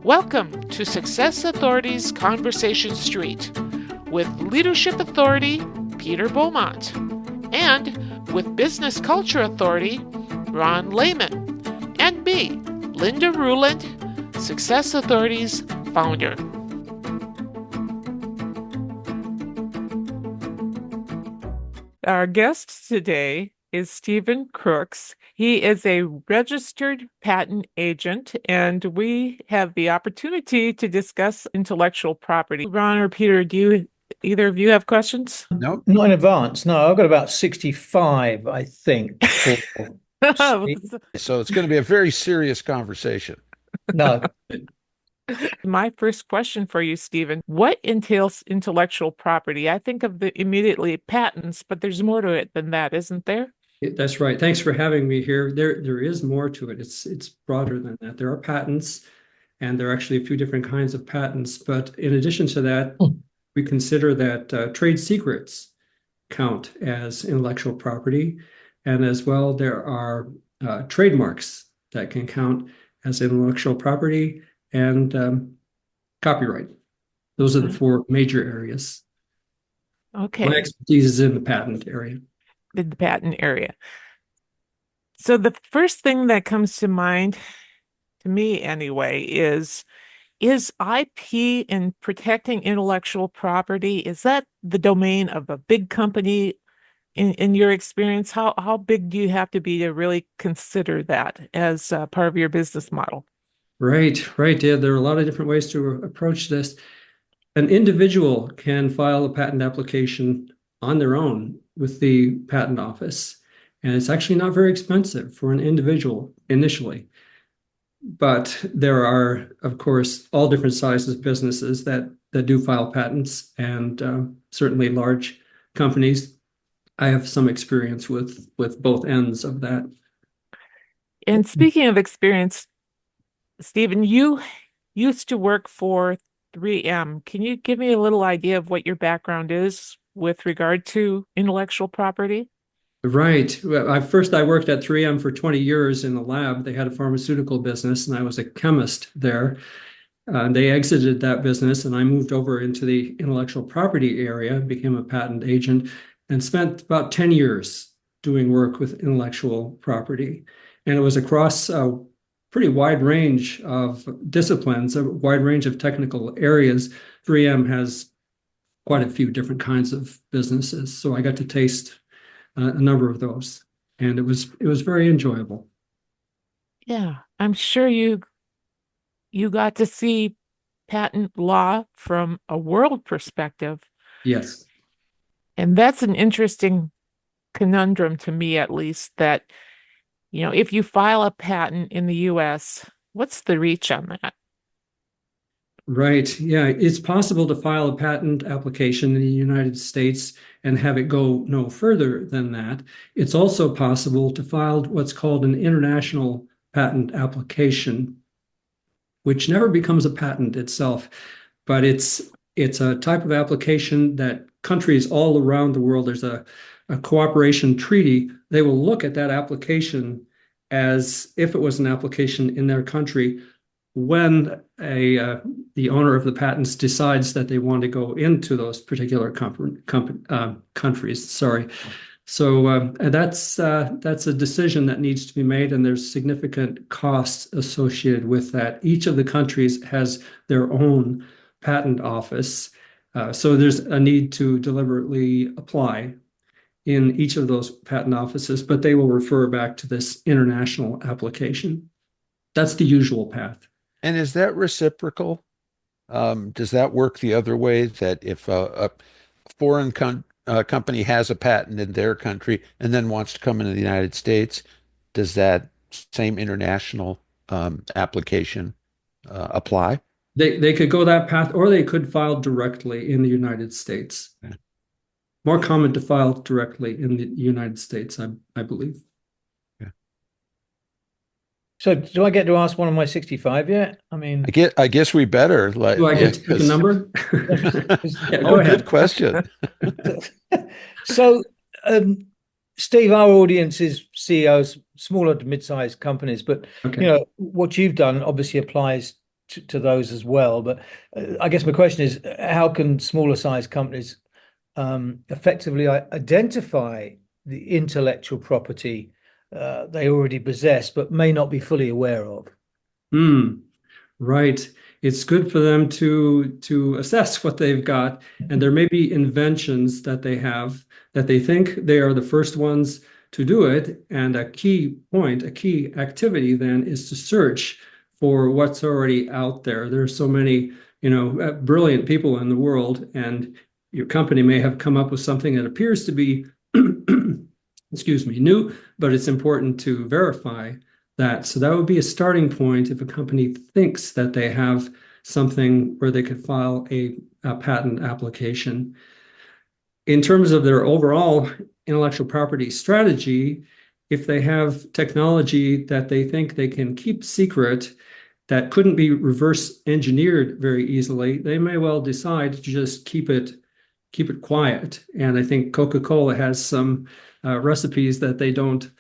Welcome to Success Authorities Conversation Street with Leadership Authority Peter Beaumont and with Business Culture Authority Ronn Lehmann and me, Linda Ruhland, Success Authorities founder. Our guest today is Stephen Crooks. He is a registered patent agent, and we have the opportunity to discuss intellectual property. Ron or Peter, do either of you have questions? No, not in advance. No, I've got about 65, I think. So it's going to be a very serious conversation. No. My first question for you, Stephen, what entails intellectual property? I think of the immediately patents, but there's more to it than that, isn't there? That's right. Thanks for having me here. There is more to it. It's broader than that. There are patents, and there are actually a few different kinds of patents. But in addition to that, we consider that trade secrets count as intellectual property. And as well, there are trademarks that can count as intellectual property and copyright. Those are the four major areas. Okay. My expertise is in the patent area. In the patent area. So the first thing that comes to mind, to me anyway, is IP and protecting intellectual property, is that the domain of a big company? In your experience, how big do you have to be to really consider that as part of your business model? Right. Yeah, there are a lot of different ways to approach this. An individual can file a patent application on their own with the patent office, and it's actually not very expensive for an individual initially. But there are, of course, all different sizes of businesses that do file patents, and certainly large companies. I have some experience with both ends of that. And speaking of experience, Stephen, you used to work for 3M. Can you give me a little idea of what your background is with regard to intellectual property? Right. Well, first I worked at 3M for 20 years in the lab. They had a pharmaceutical business, and I was a chemist there. They exited that business, and I moved over into the intellectual property area, became a patent agent, and spent about 10 years doing work with intellectual property. And it was across a pretty wide range of disciplines, a wide range of technical areas. 3M has quite a few different kinds of businesses, so I got to taste a number of those, and it was very enjoyable. Yeah, I'm sure you got to see patent law from a world perspective. Yes. And that's an interesting conundrum to me, at least, that, if you file a patent in the US, what's the reach on that? Right. Yeah, it's possible to file a patent application in the United States and have it go no further than that. It's also possible to file what's called an international patent application, which never becomes a patent itself, but it's a type of application that countries all around the world, there's a cooperation treaty. They will look at that application as if it was an application in their country when the owner of the patents decides that they want to go into those particular countries. Sorry. So that's a decision that needs to be made, and there's significant costs associated with that. Each of the countries has their own patent office, so there's a need to deliberately apply in each of those patent offices, but they will refer back to this international application. That's the usual path. And is that reciprocal? Does that work the other way, that if a foreign company has a patent in their country and then wants to come into the United States, does that same international application apply? They could go that path, or they could file directly in the United States. Okay. More common to file directly in the United States, I believe. So do I get to ask one of my 65 yet? I mean, I guess we better. Do I get to pick a number? Yeah, go ahead. Good question. So, Steve, our audience is CEOs, smaller to mid-sized companies, but Okay. what you've done obviously applies to those as well. But I guess my question is, how can smaller size companies effectively identify the intellectual property they already possess, but may not be fully aware of? Hmm. Right. It's good for them to assess what they've got, and there may be inventions that they have that they think they are the first ones to do it. And a key point, a key activity then is to search for what's already out there. There's so many, brilliant people in the world, and your company may have come up with something that appears to be, excuse me, new, but it's important to verify that. So that would be a starting point if a company thinks that they have something where they could file a patent application. In terms of their overall intellectual property strategy, if they have technology that they think they can keep secret that couldn't be reverse engineered very easily, they may well decide to just keep it quiet. And I think Coca-Cola has some recipes that they don't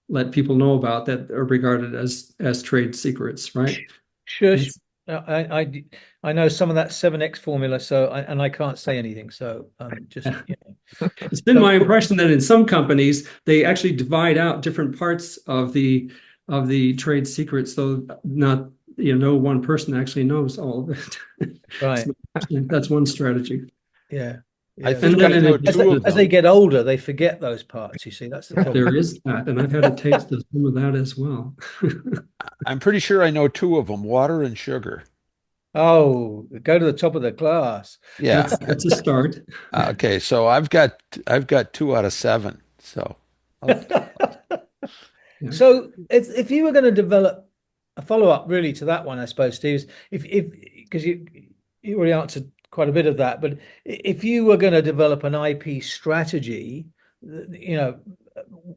let people know about that are regarded as trade secrets, right? Shush. I know some of that 7X formula, and I can't say anything. So just It's been my impression that in some companies they actually divide out different parts of the trade secrets, so not no one person actually knows all of it. Right. So that's one strategy. Yeah. I Yeah. think And then I in know addition two of As they them. get older, they forget those parts. You see, that's the problem. there is that, and I've had a taste of some of that as well. I'm pretty sure I know two of them, water and sugar. Oh, go to the top of the class. Yeah. That's a start. Okay, so I've got 2 out of 7. So Yeah. So if you were going to develop a follow-up really to that one, I suppose, Steve, if because you already answered quite a bit of that, but if you were going to develop an IP strategy,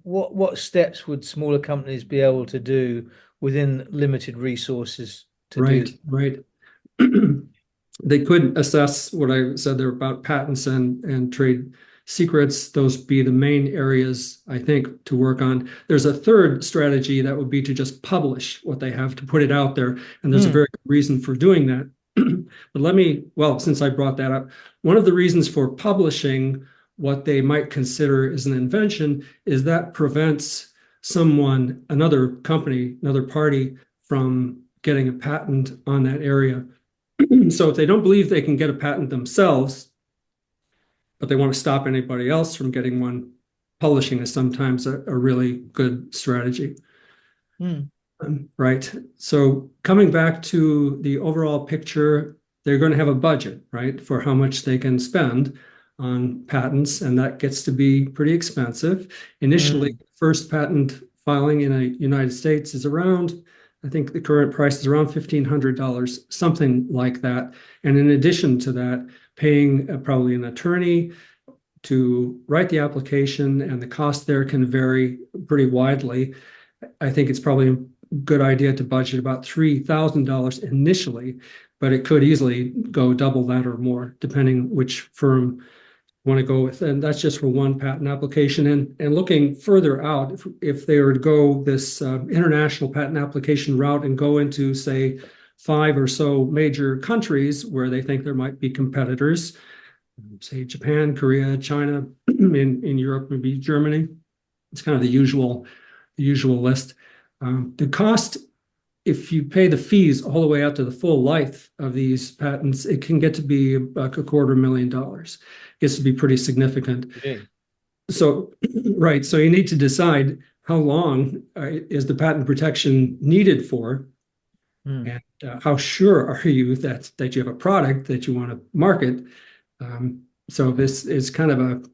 what steps would smaller companies be able to do within limited resources to do? Right. They could assess what I said there about patents and trade secrets. Those be the main areas, I think, to work on. There's a third strategy that would be to just publish what they have, to put it out there. And there's a very good reason for doing that. But since I brought that up, one of the reasons for publishing what they might consider as an invention is that prevents another company, another party, from getting a patent on that area. So if they don't believe they can get a patent themselves, but they want to stop anybody else from getting one, publishing is sometimes a really good strategy. Right. So coming back to the overall picture, they're going to have a budget, right, for how much they can spend on patents, and that gets to be pretty expensive. Initially, first patent filing in the United States is around, I think the current price is around $1,500, something like that. And in addition to that, paying probably an attorney to write the application, and the cost there can vary pretty widely. I think it's probably a good idea to budget about $3,000 initially, but it could easily go double that or more, depending which firm you want to go with. And that's just for one patent application. And looking further out, if they were to go this international patent application route and go into, say, 5 or so major countries where they think there might be competitors, say Japan, Korea, China, in Europe, maybe Germany. It's kind of the usual list. The cost, if you pay the fees all the way out to the full life of these patents, it can get to be about $250,000. It gets to be pretty significant. Okay. So, right. So you need to decide how long is the patent protection needed for, and how sure are you that you have a product that you want to market. So this is kind of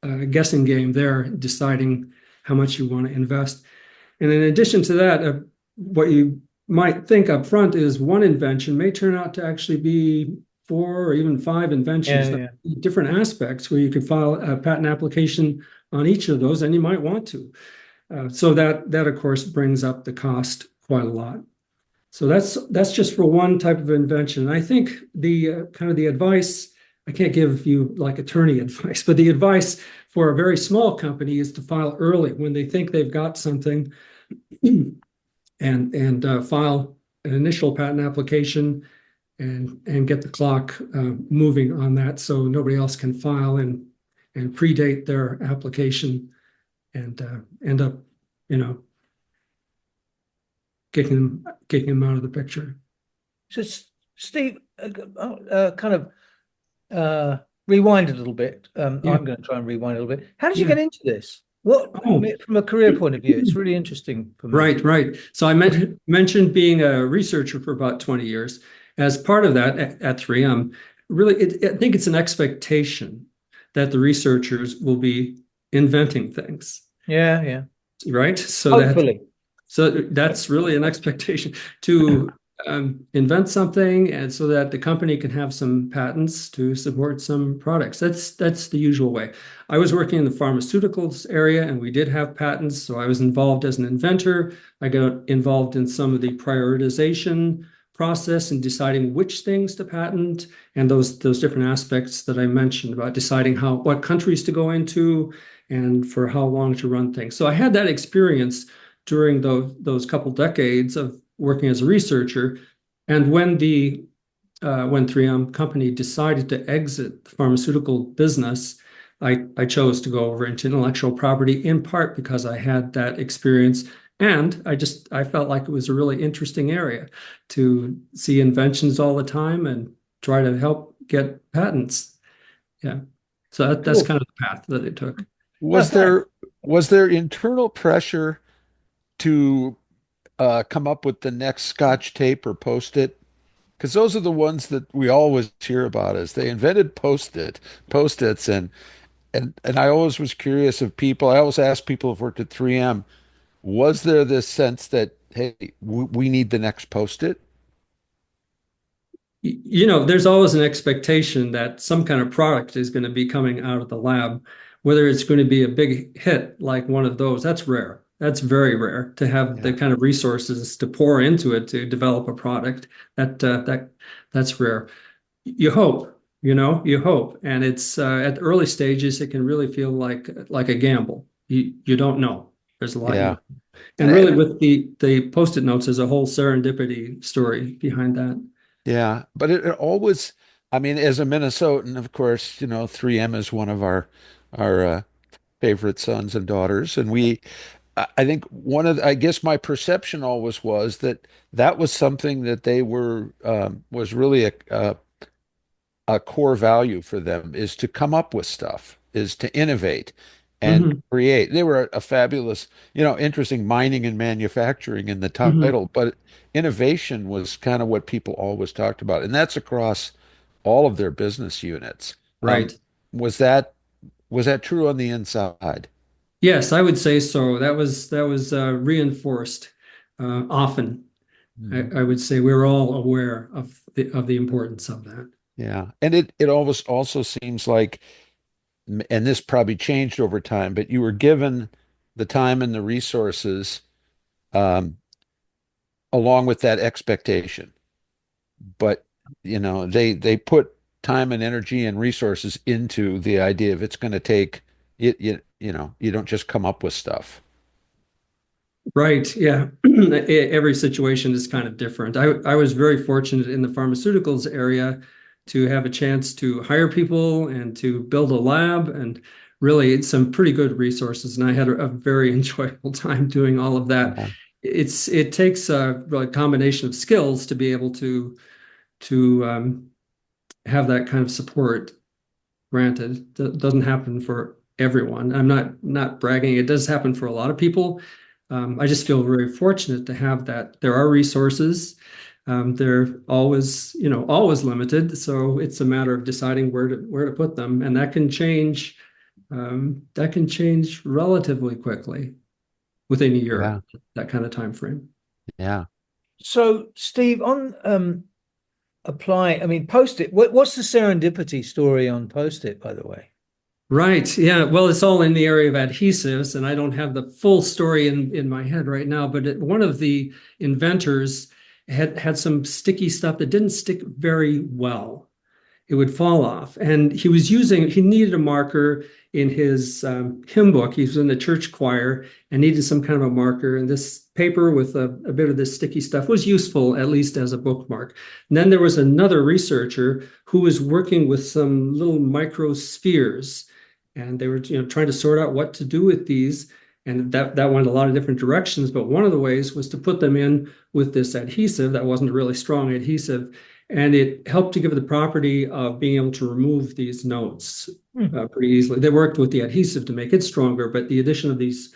a guessing game there, deciding how much you want to invest. And in addition to that, what you might think up front is one invention may turn out to actually be 4 or even 5 inventions, different aspects where you could file a patent application on each of those, and you might want to. So that of course brings up the cost quite a lot. So that's just for one type of invention. I think the kind of the advice, I can't give you like attorney advice, but the advice for a very small company is to file early when they think they've got something, and file an initial patent application and get the clock moving on that, so nobody else can file and predate their application and end up, you know, kicking them out of the picture. So, Steve, kind of rewind a little bit. Yeah. I'm going to try and rewind a little bit. How did you Yeah. get into this? What, from a career point of view, it's really interesting for me. Right. So I mentioned being a researcher for about 20 years. As part of that at 3M, really, I think it's an expectation that the researchers will be inventing things. Yeah. Right. Hopefully. So that's really an expectation to invent something, and so that the company can have some patents to support some products. That's the usual way. I was working in the pharmaceuticals area, and we did have patents, so I was involved as an inventor. I got involved in some of the prioritization process and deciding which things to patent, and those different aspects that I mentioned about deciding what countries to go into and for how long to run things. So I had that experience during those couple decades of working as a researcher. And when 3M company decided to exit the pharmaceutical business, I chose to go over into intellectual property, in part because I had that experience. And I felt like it was a really interesting area to see inventions all the time and try to help get patents. Yeah. So that's kind of the path that it took. Was there internal pressure to come up with the next Scotch tape or Post-it? Because those are the ones that we always hear about. As they invented Post-its, and I always was curious of people. I always asked people who've worked at 3M, was there this sense that, hey, we need the next Post-it? There's always an expectation that some kind of product is going to be coming out of the lab, whether it's going to be a big hit like one of those. That's rare. That's very rare to have the kind of resources to pour into it to develop a product. That's rare. You hope, you hope, and it's at the early stages, it can really feel like a gamble. You don't know. There's a lot. Yeah. And really, with the Post-it notes, there's a whole serendipity story behind that. Yeah, but it always, I mean, as a Minnesotan, of course, 3M is one of our favorite sons and daughters, and I think I guess my perception always was that was something that they was really a core value for them, is to come up with stuff, is to innovate and create. They were a fabulous, interesting mining and manufacturing in the title, but innovation was kind of what people always talked about. And that's across all of their business units. Right. Was that true on the inside? Yes, I would say so. That was reinforced often. I would say we were all aware of the importance of that. Yeah. And it always also seems like, and this probably changed over time, but you were given the time and the resources along with that expectation. But, they put time and energy and resources into the idea of it's going to take it, you don't just come up with stuff. Right. Yeah. Every situation is kind of different. I was very fortunate in the pharmaceuticals area to have a chance to hire people and to build a lab, and really some pretty good resources. And I had a very enjoyable time doing all of that. Yeah. It takes a really combination of skills to be able to have that kind of support. Granted, that doesn't happen for everyone. I'm not bragging. It does happen for a lot of people. I just feel very fortunate to have that. There are resources. They're always limited. So it's a matter of deciding where to put them, and that can change. That can change relatively quickly, within a year. Yeah. That kind of time frame. Yeah. So, Steve, on Post-it, what's the serendipity story on Post-it, by the way? Right. Yeah. Well, it's all in the area of adhesives, and I don't have the full story in my head right now, but one of the inventors had some sticky stuff that didn't stick very well. it would fall off. And he needed a marker in his hymn book. He was in the church choir and needed some kind of a marker. And this paper with a bit of this sticky stuff was useful, at least as a bookmark. And then there was another researcher who was working with some little microspheres. And they were trying to sort out what to do with these. And that went a lot of different directions. But one of the ways was to put them in with this adhesive that wasn't a really strong adhesive. And it helped to give the property of being able to remove these notes pretty easily. They worked with the adhesive to make it stronger, but the addition of these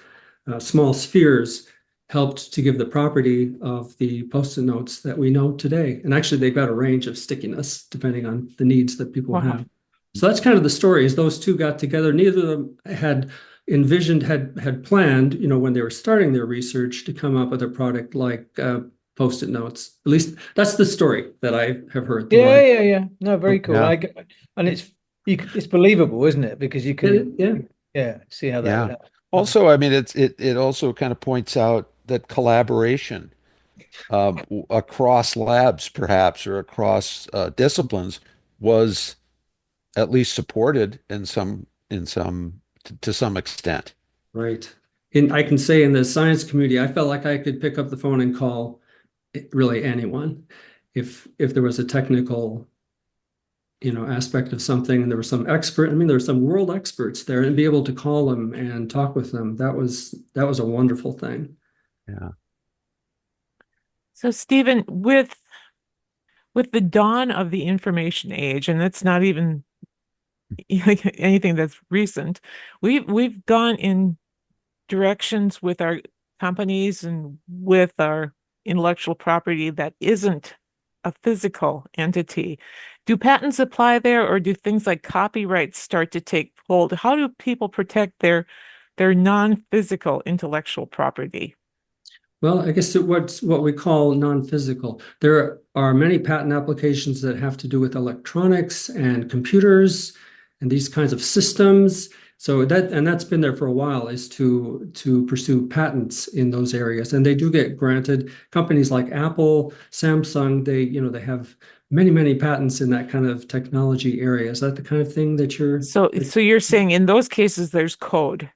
small spheres helped to give the property of the Post-it notes that we know today. And actually, they've got a range of stickiness depending on the needs that people have. So that's kind of the story. Is those two got together. Neither of them had envisioned, had planned, when they were starting their research, to come up with a product like Post-it notes. At least that's the story that I have heard. Yeah. No, very cool. Yeah. And it's believable, isn't it? Because you can, see how that Yeah. would happen. Also, I mean, it also kind of points out that collaboration across labs, perhaps, or across disciplines, was at least supported to some extent. Right. And I can say in the science community, I felt like I could pick up the phone and call really anyone if there was a technical aspect of something and there was some expert. I mean, there were some world experts there, and be able to call them and talk with them. That was a wonderful thing. Yeah. So Stephen, with the dawn of the information age, and it's not even anything that's recent, we've gone in directions with our companies and with our intellectual property that isn't a physical entity. Do patents apply there, or do things like copyrights start to take hold? How do people protect their non-physical intellectual property? Well, I guess what's what we call non-physical. There are many patent applications that have to do with electronics and computers and these kinds of systems. So that's been there for a while, is to pursue patents in those areas, and they do get granted. Companies like Apple, Samsung, they have many patents in that kind of technology area. Is that the kind of thing that you're? So you're saying in those cases there's code,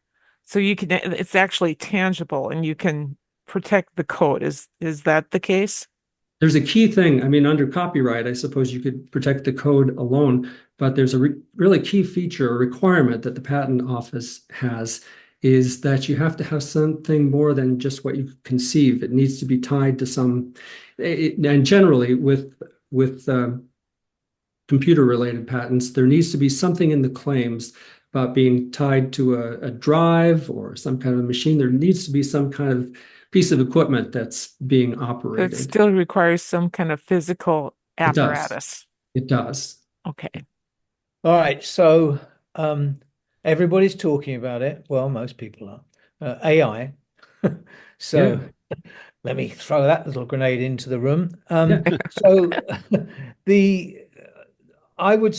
so it's actually tangible and you can protect the code. Is that the case? There's a key thing. I mean, under copyright, I suppose you could protect the code alone, but there's a really key feature, a requirement that the patent office has, is that you have to have something more than just what you conceive. It needs to be tied to some, and generally with computer-related patents, there needs to be something in the claims about being tied to a drive or some kind of machine. There needs to be some kind of piece of equipment that's being operated. It still requires some kind of physical apparatus. It does. Okay. All right. So everybody's talking about it. Well, most people are. AI. So let me throw that little grenade into the room. So I would,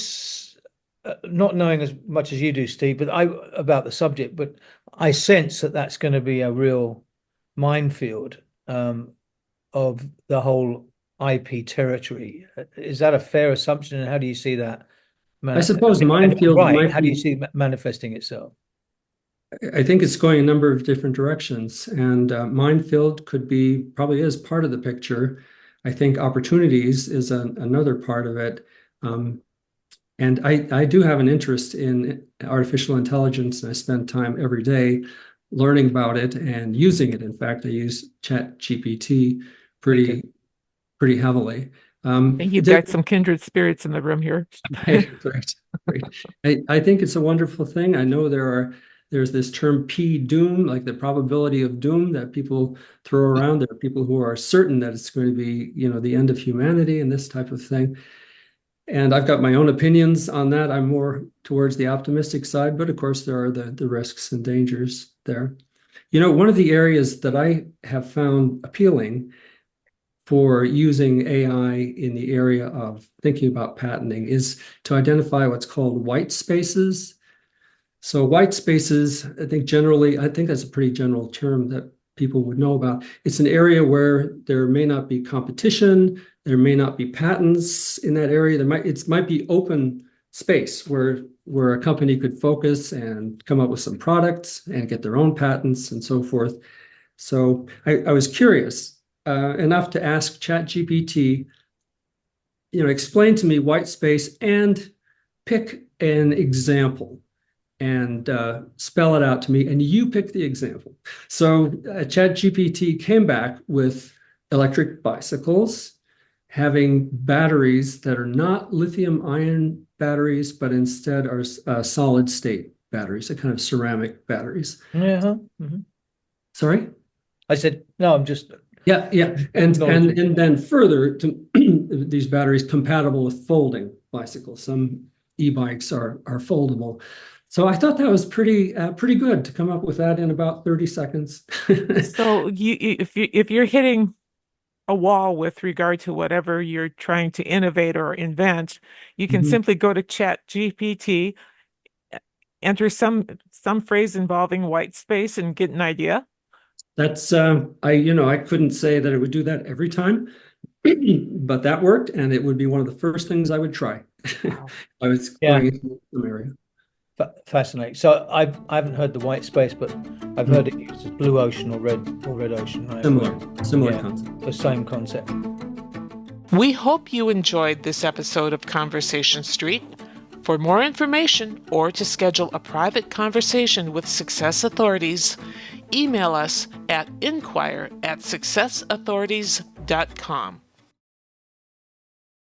not knowing as much as you do, Steve, but about the subject, but I sense that that's going to be a real minefield of the whole IP territory. Is that a fair assumption? And how do you see that? I suppose minefield. Right. How do you see it manifesting itself? I think it's going a number of different directions, and minefield probably is part of the picture. I think opportunities is another part of it. And I do have an interest in artificial intelligence, and I spend time every day learning about it and using it. In fact, I use ChatGPT pretty heavily. You've got some kindred spirits in the room here. Right. I think it's a wonderful thing. I know there's this term P-doom, like the probability of doom that people throw around. There are people who are certain that it's going to be, the end of humanity and this type of thing. And I've got my own opinions on that. I'm more towards the optimistic side, but of course there are the risks and dangers there. One of the areas that I have found appealing for using AI in the area of thinking about patenting is to identify what's called white spaces. So white spaces, I think that's a pretty general term that people would know about. It's an area where there may not be competition. there may not be patents in that area. It might be open space where a company could focus and come up with some products and get their own patents and so forth. So I was curious enough to ask ChatGPT, explain to me white space and pick an example and spell it out to me, and you pick the example. So ChatGPT came back with electric bicycles having batteries that are not lithium-ion batteries, but instead are solid-state batteries, a kind of ceramic batteries. Yeah. Sorry? I said, no, I'm just. Yeah. And then further, these batteries compatible with folding bicycles. Some e-bikes are foldable. So I thought that was pretty good to come up with that in about 30 seconds. So if you're hitting a wall with regard to whatever you're trying to innovate or invent, you can simply go to ChatGPT, enter some phrase involving white space, and get an idea. That's I couldn't say that it would do that every time, but that worked, and it would be one of the first things I would try. Wow. I was going into some area. Fascinating. So I haven't heard the white space, but I've heard it used as blue ocean or red ocean. Right? Similar concept. The same concept. We hope you enjoyed this episode of Conversation Street. For more information or to schedule a private conversation with Success Authorities, email us at inquire@successauthorities.com.